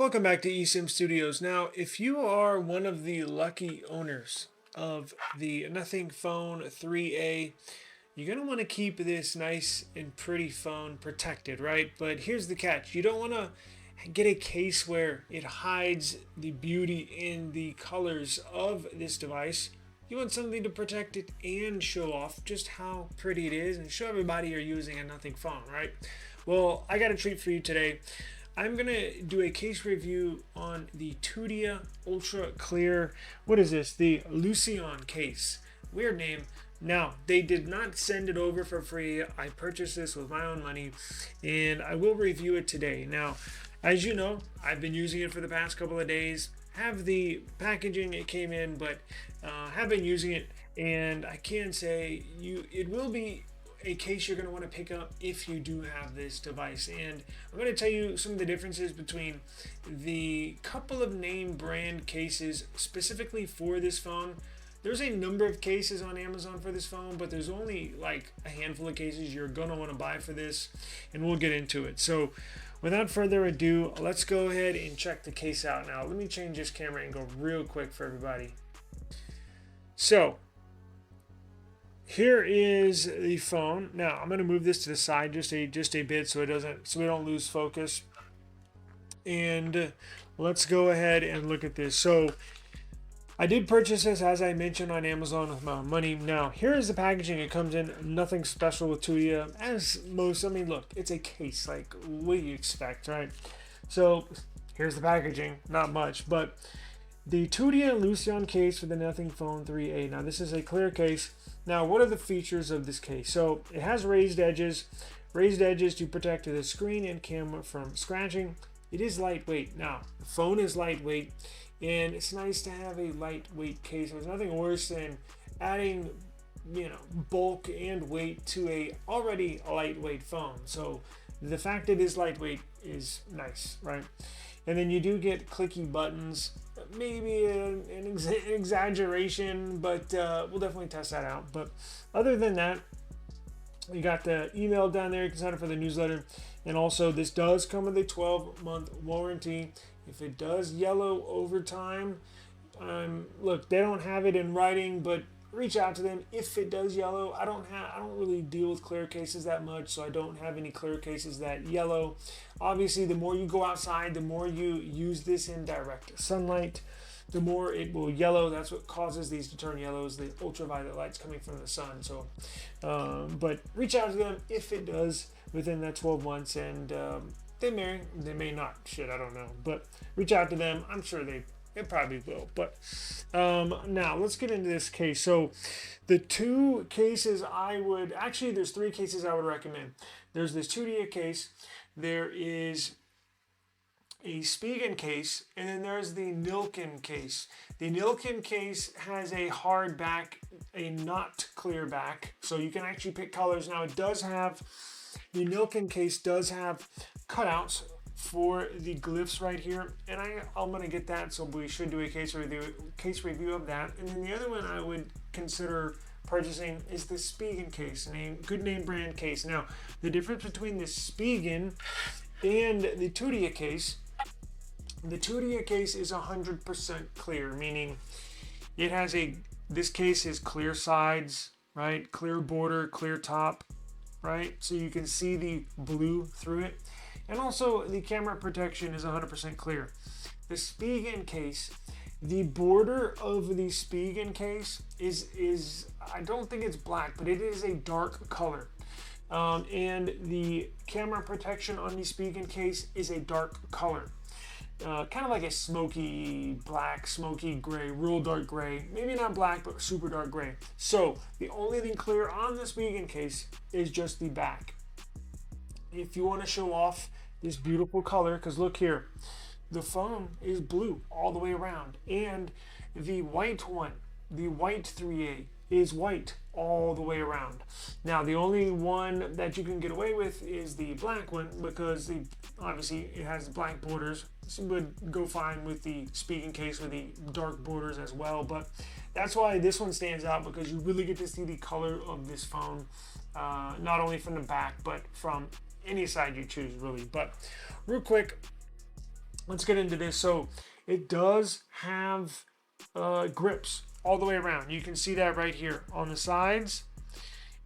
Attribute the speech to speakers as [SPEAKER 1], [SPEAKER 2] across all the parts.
[SPEAKER 1] Welcome back to eSIM Studios. Now, if you are one of the lucky owners of the Nothing Phone 3A, you're going to want to keep this nice and pretty phone protected, right? But here's the catch. You don't want to get a case where it hides the beauty in the colors of this device. You want something to protect it and show off just how pretty it is and show everybody you're using a Nothing phone, right? Well, I got a treat for you today. I'm going to do a case review on the Tudia Ultra Clear, what is this? The Lucyon case. Weird name. Now, they did not send it over for free. I purchased this with my own money, and I will review it today. Now, as you know, I've been using it for the past couple of days. Have the packaging it came in, but have been using it, and I can say it will be a case you're going to want to pick up if you do have this device. And I'm going to tell you some of the differences between the couple of name brand cases specifically for this phone. There's a number of cases on Amazon for this phone, but there's only like a handful of cases you're going to want to buy for this, and we'll get into it. So without further ado, let's go ahead and check the case out. Now let me change this camera angle real quick for everybody. So here is the phone. Now I'm going to move this to the side just a bit so we don't lose focus. And let's go ahead and look at this. So I did purchase this, as I mentioned, on Amazon with my own money. Now here is the packaging. It comes in nothing special with Tudia, as most. I mean, look, it's a case. Like, what do you expect, right? So here's the packaging. Not much, but the Tudia Lucyon case for the Nothing Phone 3A. Now this is a clear case. Now, what are the features of this case? So it has raised edges to protect the screen and camera from scratching. It is lightweight. Now, the phone is lightweight, and it's nice to have a lightweight case. There's nothing worse than adding, bulk and weight to a already lightweight phone. So the fact it is lightweight is nice, right? And then you do get clicky buttons, maybe an exaggeration, but we'll definitely test that out. But other than that, you got the email down there. You can sign up for the newsletter. And also, this does come with a 12-month warranty. If it does yellow over time, look, they don't have it in writing, but reach out to them if it does yellow. I don't really deal with clear cases that much, so I don't have any clear cases that yellow. Obviously, the more you go outside, the more you use this in direct sunlight, the more it will yellow. That's what causes these to turn yellow, is the ultraviolet lights coming from the sun. So but reach out to them if it does within that 12 months, and they may not. Shit, I don't know, but reach out to them. I'm sure it probably will. But now let's get into this case. So the two cases there's three cases I would recommend. There's this Tudia case, there is a Spigen case, and then there's the Nilken case. The Nilken case has a hard back, a not clear back, so you can actually pick colors. Now the Nilken case does have cutouts for the glyphs right here, and I'm gonna get that, so we should do a case review of that. And then the other one I would consider purchasing is the Spigen case, good name brand case. Now the difference between the Spigen and the Tudia case, the Tudia case is 100% clear, meaning this case is clear sides, right? Clear border, clear top, right? So you can see the blue through it. And also the camera protection is 100% clear. The Spigen case, the border of the Spigen case is I don't think it's black, but it is a dark color. And the camera protection on the Spigen case is a dark color. Kind of like a smoky black, smoky gray, real dark gray. Maybe not black, but super dark gray. So the only thing clear on the Spigen case is just the back. If you want to show off this beautiful color, because look here, the phone is blue all the way around, and the white one, the white 3A, is white all the way around. Now the only one that you can get away with is the black one, because obviously it has black borders. This would go fine with the Spigen case with the dark borders as well, but that's why this one stands out, because you really get to see the color of this phone, not only from the back but from any side you choose, really. But real quick, let's get into this. So it does have grips all the way around. You can see that right here on the sides.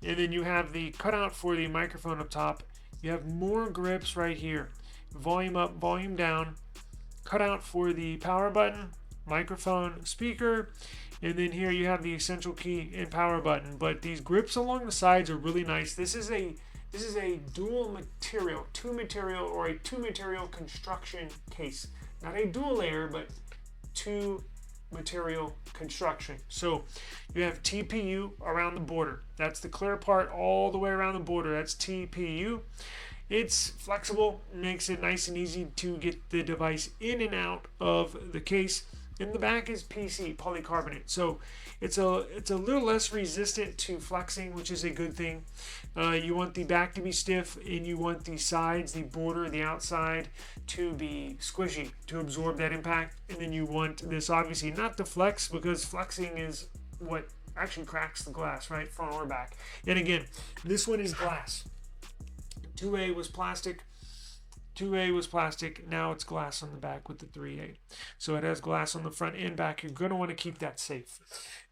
[SPEAKER 1] And then you have the cutout for the microphone up top. You have more grips right here. Volume up, volume down. Cutout for the power button, microphone, speaker. And then here you have the essential key and power button. But these grips along the sides are really nice. This is a dual material, two material construction case. Not a dual layer, but two material construction. So you have TPU around the border. That's the clear part all the way around the border. That's TPU. It's flexible, makes it nice and easy to get the device in and out of the case. And the back is PC, polycarbonate. So it's a little less resistant to flexing, which is a good thing. You want the back to be stiff, and you want the sides, the border, the outside to be squishy to absorb that impact. And then you want this obviously not to flex, because flexing is what actually cracks the glass, right, front or back. And again, this one is glass. 2A was plastic. 2A was plastic. Now it's glass on the back with the 3A. So it has glass on the front and back. You're going to want to keep that safe.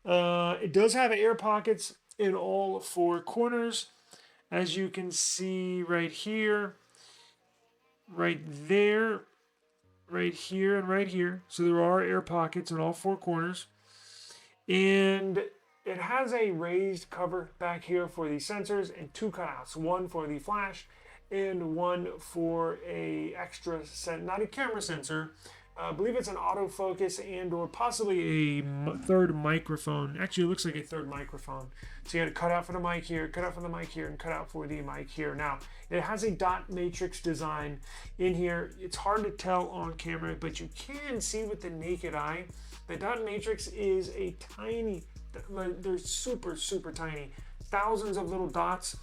[SPEAKER 1] It does have air pockets in all four corners. As you can see right here, right there, right here, and right here. So there are air pockets in all four corners. And it has a raised cover back here for the sensors and two cutouts. One for the flash and one for a extra, not a camera sensor. I believe it's an autofocus and or possibly a third microphone. Actually, it looks like a third microphone. So you got a cutout for the mic here, cutout for the mic here, and cutout for the mic here. Now, it has a dot matrix design in here. It's hard to tell on camera, but you can see with the naked eye. The dot matrix is a tiny, they're super, super tiny. Thousands of little dots.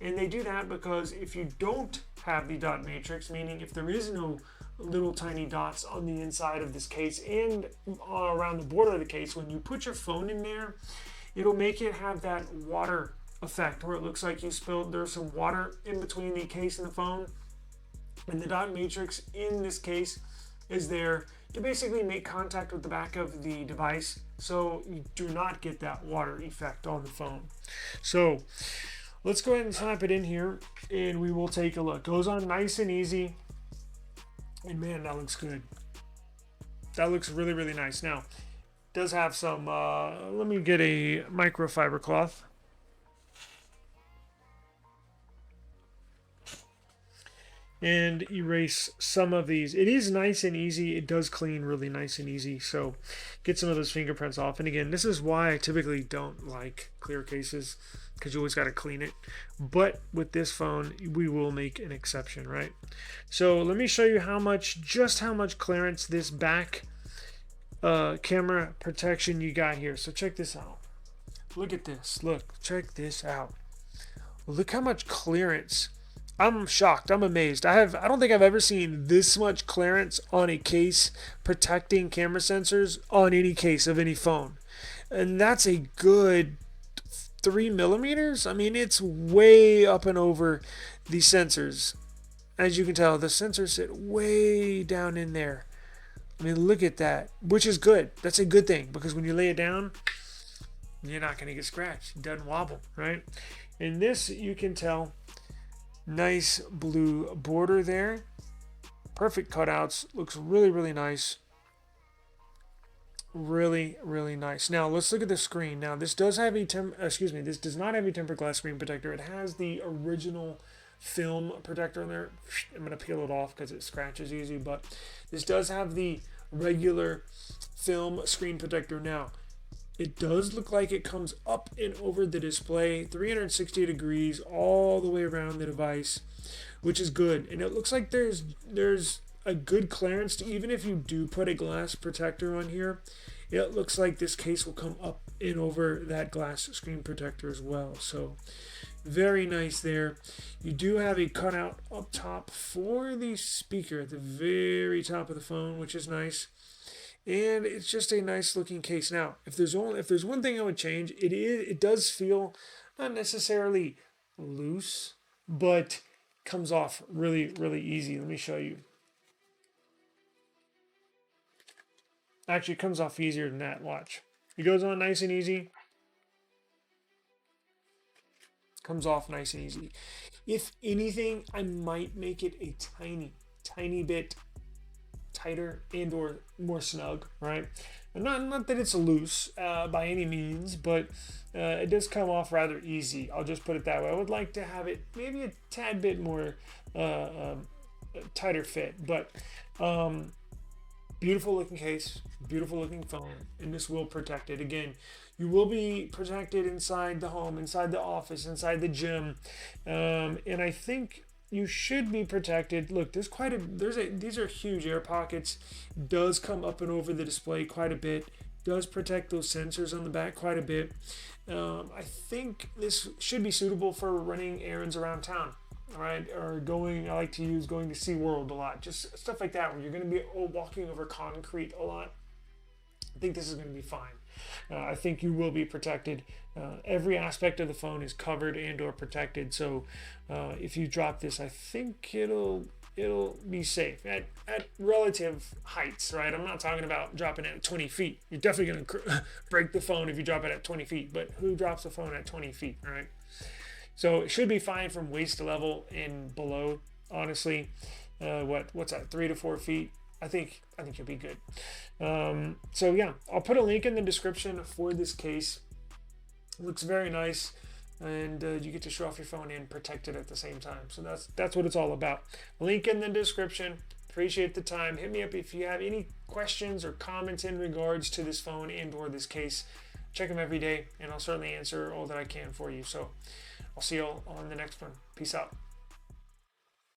[SPEAKER 1] And they do that because if you don't have the dot matrix, meaning if there is no little tiny dots on the inside of this case and around the border of the case, when you put your phone in there, it'll make it have that water effect where it looks like you spilled, there's some water in between the case and the phone. And the dot matrix in this case is there to basically make contact with the back of the device so you do not get that water effect on the phone. So let's go ahead and snap it in here and we will take a look. Goes on nice and easy. And man, that looks good. That looks really, really nice. Now, it does have some, let me get a microfiber cloth. And erase some of these. It is nice and easy. It does clean really nice and easy. So get some of those fingerprints off. And again, this is why I typically don't like clear cases, because you always got to clean it. But with this phone, we will make an exception, right? So let me show you just how much clearance this back camera protection you got here. So check this out. Look at this. Look, check this out. Look how much clearance. I'm shocked. I'm amazed. I don't think I've ever seen this much clearance on a case protecting camera sensors on any case of any phone. And that's a good 3 millimeters. I mean, it's way up and over the sensors. As you can tell, the sensors sit way down in there. I mean, look at that, which is good. That's a good thing, because when you lay it down, you're not going to get scratched. It doesn't wobble, right? And this, you can tell, nice blue border there. Perfect cutouts. Looks really, really nice. Really, really nice. Now let's look at the screen. Now this does have this does not have a tempered glass screen protector. It has the original film protector in there. I'm gonna peel it off because it scratches easy, but this does have the regular film screen protector. Now it does look like it comes up and over the display 360 degrees all the way around the device, which is good. And it looks like there's a good clearance to, even if you do put a glass protector on here, it looks like this case will come up and over that glass screen protector as well. So very nice there. You do have a cutout up top for the speaker at the very top of the phone, which is nice. And it's just a nice looking case. Now, if there's one thing I would change, it does feel not necessarily loose, but comes off really, really easy. Let me show you. Actually, it comes off easier than that. Watch. It goes on nice and easy. Comes off nice and easy. If anything, I might make it a tiny bit tighter and or more snug, right? And not that it's loose by any means, but it does come off rather easy. I'll just put it that way. I would like to have it maybe a tad bit more tighter fit, but beautiful looking case, beautiful looking phone, and this will protect it. Again, you will be protected inside the home, inside the office, inside the gym, and I think you should be protected. Look, these are huge air pockets. Does come up and over the display quite a bit. Does protect those sensors on the back quite a bit. I think this should be suitable for running errands around town. All right, or going. I like to use going to SeaWorld a lot. Just stuff like that where you're going to be walking over concrete a lot. I think this is going to be fine. I think you will be protected. Every aspect of the phone is covered and or protected. So if you drop this, I think it'll be safe at relative heights, right? I'm not talking about dropping it at 20 feet. You're definitely going to break the phone if you drop it at 20 feet. But who drops a phone at 20 feet, right? So it should be fine from waist level and below. Honestly, what's that? 3 to 4 feet. I think you'll be good. So yeah, I'll put a link in the description for this case. It looks very nice, and you get to show off your phone and protect it at the same time. So that's what it's all about. Link in the description. Appreciate the time. Hit me up if you have any questions or comments in regards to this phone and or this case. Check them every day, and I'll certainly answer all that I can for you. So I'll see you all on the next one. Peace out.